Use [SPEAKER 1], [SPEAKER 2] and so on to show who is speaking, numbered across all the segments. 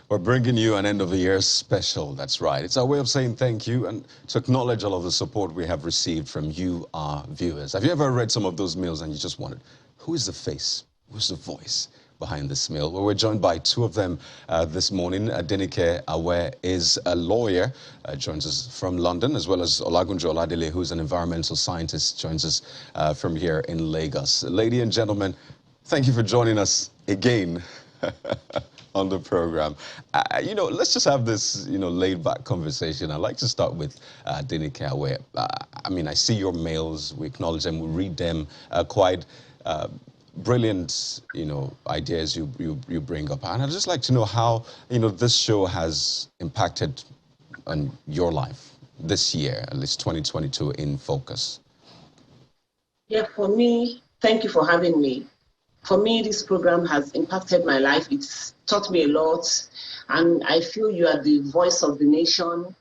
[SPEAKER 1] We're bringing you an end of the year special, that's right. It's our way of saying thank you and to acknowledge all of the support we have received from you, our viewers. Have you ever read some of those mails and you just wondered, who is the face, who's the voice behind this mail? Well, we're joined by two of them this morning. Adenike Awe is a lawyer, joins us from London, as well as Olagunjo Oladele, who's an environmental scientist, joins us from here in Lagos. Ladies and gentlemen, thank you for joining us again on the program. Let's just have this, laid-back conversation. I'd like to start with Adenike Awe. I see your mails, we acknowledge them, we read them, quite brilliant, ideas you bring up. And I'd just like to know how, this show has impacted on your life this year, at least 2022 in focus.
[SPEAKER 2] Yeah, for me, thank you for having me. For me, this program has impacted my life. It's taught me a lot. And I feel you are the voice of the nation.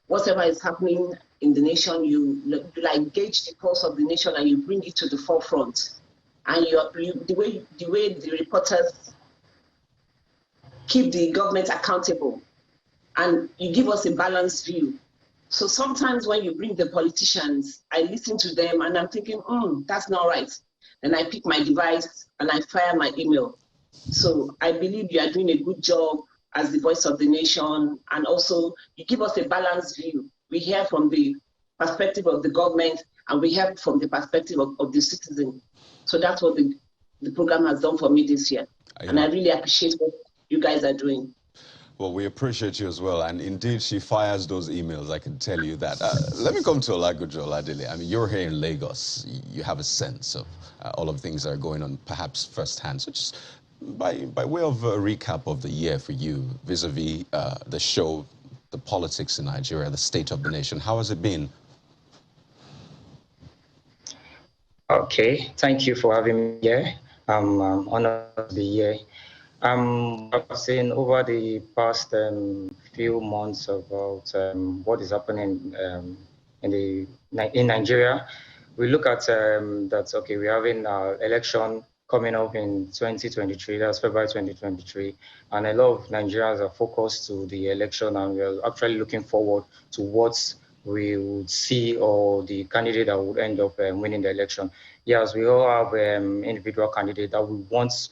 [SPEAKER 2] Whatever is happening in the nation, you gauge the pulse of the nation and you bring it to the forefront. And the way the reporters keep the government accountable, and you give us a balanced view. So sometimes when you bring the politicians, I listen to them and I'm thinking, that's not right. And I pick my device and I fire my email. So I believe you are doing a good job as the voice of the nation, and also you give us a balanced view. We hear from the perspective of the government and we hear from the perspective of the citizen. So that's what the program has done for me this year. And I really appreciate what you guys are doing.
[SPEAKER 1] Well, we appreciate you as well. And indeed, she fires those emails, I can tell you that. Let me come to Olagunjo Oladele. You're here in Lagos. You have a sense of all of the things that are going on, perhaps firsthand. So just by way of a recap of the year for you, vis-a-vis the show, the politics in Nigeria, the state of the nation, how has it been?
[SPEAKER 3] Okay, thank you for having me here. I'm honored to be here. I've seen over the past few months about what is happening in Nigeria. We look at that, okay, we're having an election coming up in 2023, that's February 2023, and a lot of Nigerians are focused to the election, and we're actually looking forward to what we would see, or the candidate that would end up winning the election. Yes, we all have individual candidates that we want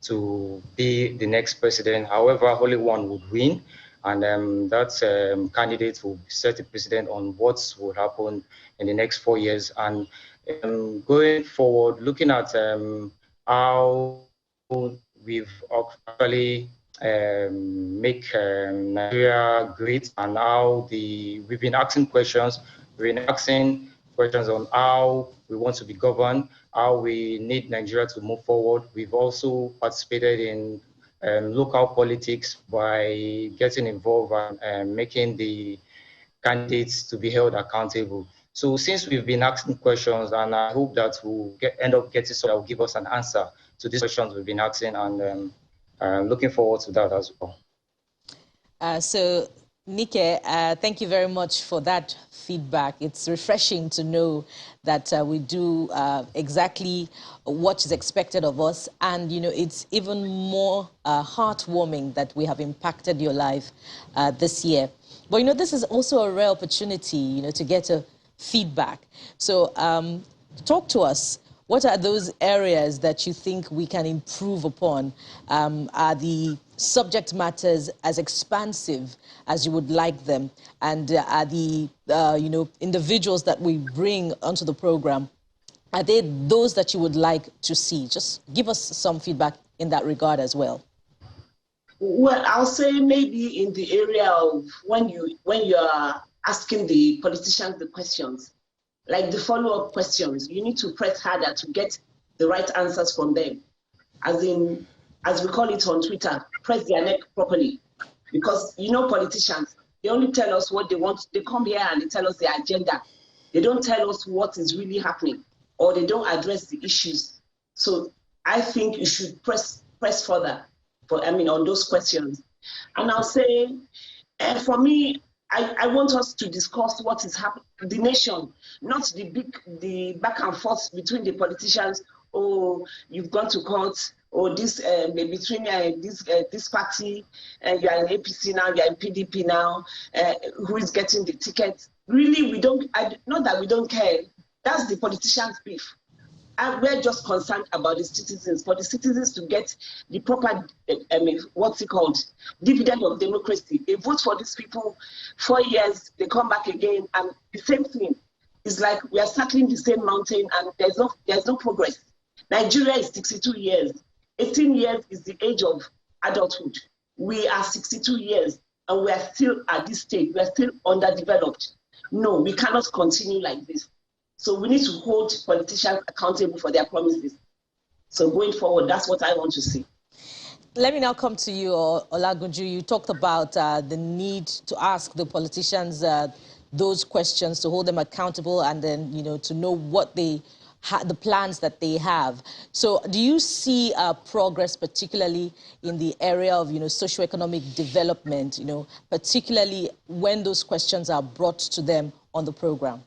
[SPEAKER 3] to be the next president. However, only one would win, and that candidate will set the precedent on what will happen in the next 4 years. And going forward, looking at how we've actually make Nigeria great, and how we've been asking questions. We've been asking questions on how we want to be governed, how we need Nigeria to move forward. We've also participated in local politics by getting involved and making the candidates to be held accountable. So since we've been asking questions, and I hope that we'll end up getting someone that will give us an answer to these questions we've been asking, and looking forward to that as well.
[SPEAKER 4] So, Nike, thank you very much for that feedback. It's refreshing to know that we do exactly what is expected of us. And, it's even more heartwarming that we have impacted your life this year. But, this is also a rare opportunity, to get a feedback. So talk to us. What are those areas that you think we can improve upon? Are the subject matters as expansive as you would like them? And are the individuals that we bring onto the program, are they those that you would like to see? Just give us some feedback in that regard as well.
[SPEAKER 2] Well, I'll say maybe in the area of when you are asking the politicians the questions, like the follow-up questions, you need to press harder to get the right answers from them. As we call it on Twitter, press their neck properly. Because, politicians, they only tell us what they want. They come here and they tell us their agenda. They don't tell us what is really happening, or they don't address the issues. So I think you should press further on those questions. And I'll say, for me, I want us to discuss what is happening in the nation, not the back and forth between the politicians. Oh, you've gone to court. or this between this party, you are in APC now, you are in PDP now, who is getting the ticket. Really, we don't, not that we don't care. That's the politicians' beef. And we're just concerned about the citizens, for the citizens to get the proper, what's it called, dividend of democracy. They vote for these people 4 years, they come back again, and the same thing. It's like we are circling the same mountain, and there's no progress. Nigeria is 62 years. 18 years is the age of adulthood. We are 62 years, and we are still at this stage. We are still underdeveloped. No, we cannot continue like this. So we need to hold politicians accountable for their promises. So going forward, that's what I want to see.
[SPEAKER 4] Let me now come to you, Olagunju. You talked about the need to ask the politicians those questions, to hold them accountable, and then, you know, to know what the plans that they have. So do you see progress, particularly in the area of, you know, socioeconomic development, you know, particularly when those questions are brought to them on the program?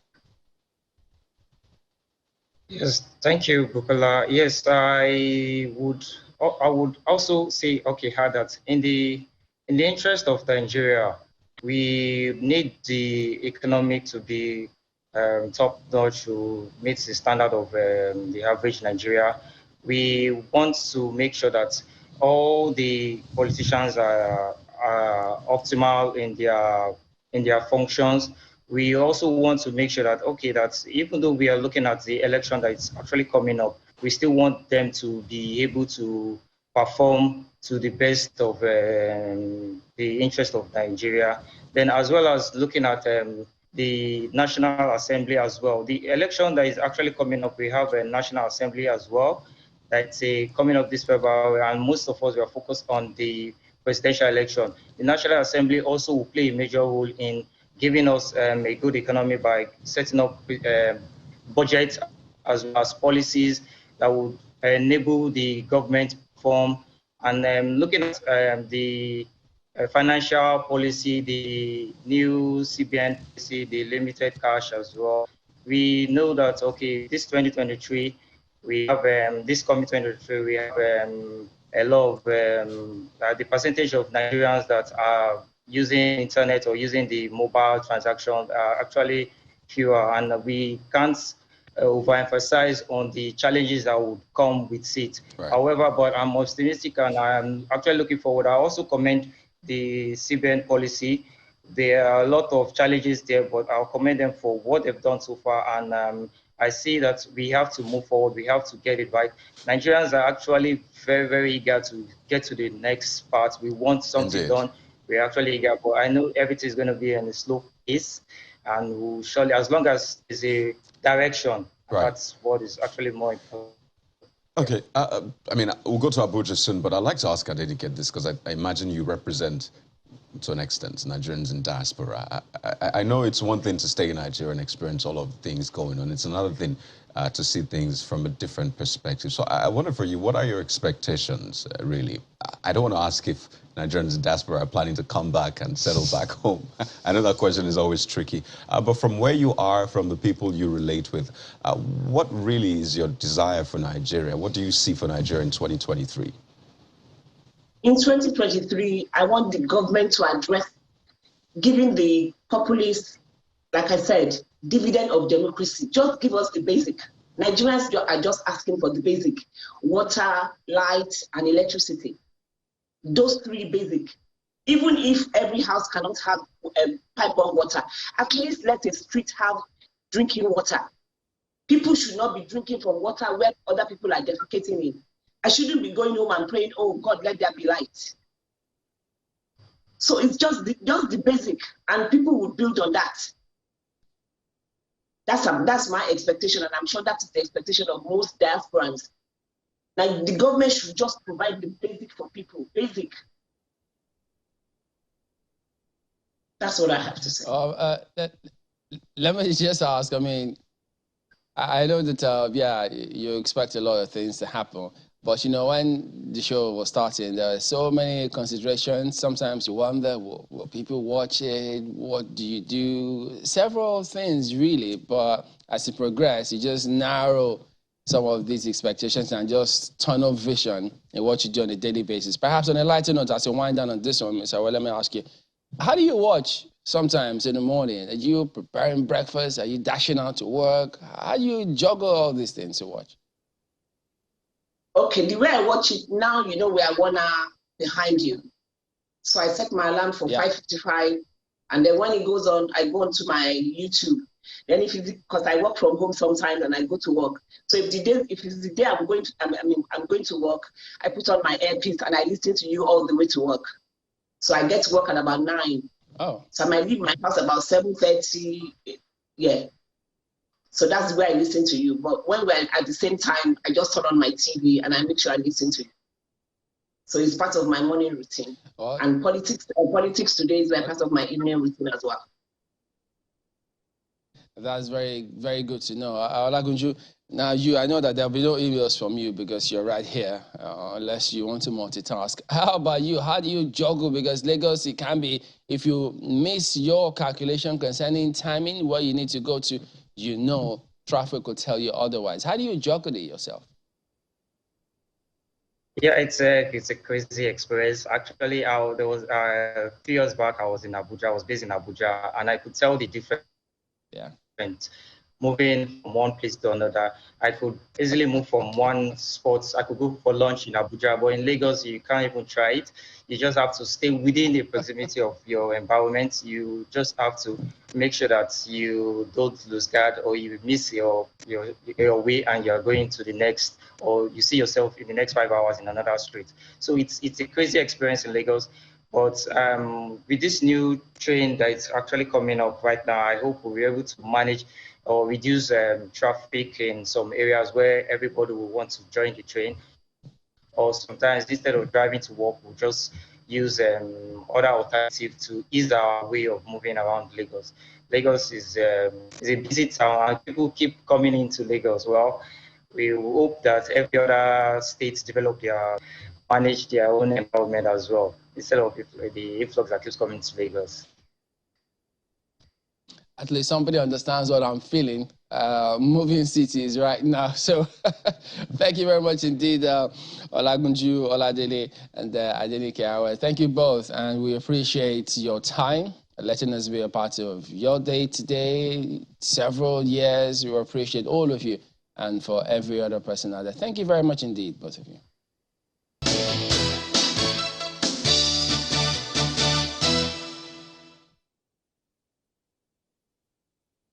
[SPEAKER 3] Yes, thank you, Bukola. Yes, I would also say, okay, that in the interest of Nigeria, we need the economic to be top-notch to meet the standard of the average Nigeria. We want to make sure that all the politicians are optimal in their functions. We also want to make sure that, okay, that even though we are looking at the election that is actually coming up, we still want them to be able to perform to the best of the interest of Nigeria. Then, as well as looking at the National Assembly as well. The election that is actually coming up, we have a National Assembly as well. That's coming up this February, and most of us are focused on the presidential election. The National Assembly also will play a major role in giving us a good economy by setting up budgets as well as policies that would enable the government to perform. And looking at the financial policy, the new CBN policy, the limited cash as well. We know that, okay, this 2023, we have, this coming 2023, we have a lot of, the percentage of Nigerians that are using internet or using the mobile transactions are actually fewer, and we can't overemphasize on the challenges that would come with it. Right. However, but I'm optimistic, and I'm actually looking forward. I also commend the CBN policy. There are a lot of challenges there, but I'll commend them for what they've done so far. And I see that we have to move forward. We have to get it right. Nigerians are actually very, very eager to get to the next part. We want something done. We're actually eager, but I know everything is going to be in a slow pace, and we'll surely, as long as there's a direction, right, that's what is actually more important.
[SPEAKER 1] Okay, I mean, we'll go to Abuja soon, but I'd like to ask Adenike this, because I imagine you represent, to an extent, Nigerians in diaspora. I know it's one thing to stay in Nigeria and experience all of things going on. It's another thing to see things from a different perspective. So I wonder for you, what are your expectations, really? I don't want to ask if Nigerians in diaspora are planning to come back and settle back home. I know that question is always tricky. But from where you are, from the people you relate with, what really is your desire for Nigeria? What do you see for Nigeria in 2023?
[SPEAKER 2] In 2023, I want the government to address giving the populace, like I said, dividend of democracy. Just give us the basic. Nigerians are just asking for the basic: water, light, and electricity. Those three basic. Even if every house cannot have pipe-borne water, at least let a street have drinking water. People should not be drinking from water where other people are defecating in. I shouldn't be going home and praying, oh God, let there be light. So it's just the basic, and people will build on that. That's my expectation, and I'm sure that is the expectation of most diasporans. Like, the government should just provide the basic for people, basic. That's what I have to say.
[SPEAKER 5] Let me just ask, I mean, I know that, yeah, you expect a lot of things to happen. But, you know, when the show was starting, there are so many considerations. Sometimes you wonder, will people watch it? What do you do? Several things, really. But as you progress, you just narrow some of these expectations and just tunnel vision in what you do on a daily basis. Perhaps on a lighter note, as you wind down on this one, Mr. Well, let me ask you, how do you watch sometimes in the morning? Are you preparing breakfast? Are you dashing out to work? How do you juggle all these things to watch?
[SPEAKER 2] Okay, the way I watch it now, we are 1 hour behind you. So I set my alarm for 5:55, and then when it goes on, I go onto my YouTube. Then because I work from home sometimes and I go to work. So if it's the day I'm going to work, I put on my earpiece and I listen to you all the way to work. So I get to work at about 9.
[SPEAKER 5] Oh.
[SPEAKER 2] So I might leave my house about 7:30. Yeah. So that's where I listen to you. But when we're at the same time, I just turn on my TV and I make sure I listen to you. So it's part of my morning routine. Oh. And politics today is part of my evening routine as well.
[SPEAKER 5] That's very, very good to know. Olagunju, now I know that there'll be no emails from you because you're right here, unless you want to multitask. How about you? How do you juggle? Because Lagos, it can be, if you miss your calculation concerning timing, where you need to go to, traffic will tell you otherwise. How do you juggle it yourself?
[SPEAKER 3] Yeah, it's a crazy experience. Actually, there was a few years back, I was in Abuja. I was based in Abuja, and I could tell the difference.
[SPEAKER 5] Yeah.
[SPEAKER 3] Moving from one place to another. I could easily move from one spot. I could go for lunch in Abuja, but in Lagos, you can't even try it. You just have to stay within the proximity of your environment. You just have to make sure that you don't lose guard or you miss your way and you're going to the next, or you see yourself in the next 5 hours in another street. So it's a crazy experience in Lagos. But with this new train that is actually coming up right now, I hope we'll be able to manage or reduce traffic in some areas where everybody will want to join the train. Or sometimes instead of driving to work, we'll just use other alternatives to ease our way of moving around Lagos. Lagos is a busy town and people keep coming into Lagos. Well, we hope that every other state manage their own environment as well, instead of the influx that keeps coming to Lagos.
[SPEAKER 5] At least somebody understands what I'm feeling moving cities right now. So thank you very much indeed, Olagunju, Oladele, and Adenike. Thank you both, and we appreciate your time, letting us be a part of your day today, several years. We appreciate all of you, and for every other person out there. Thank you very much indeed, both of you.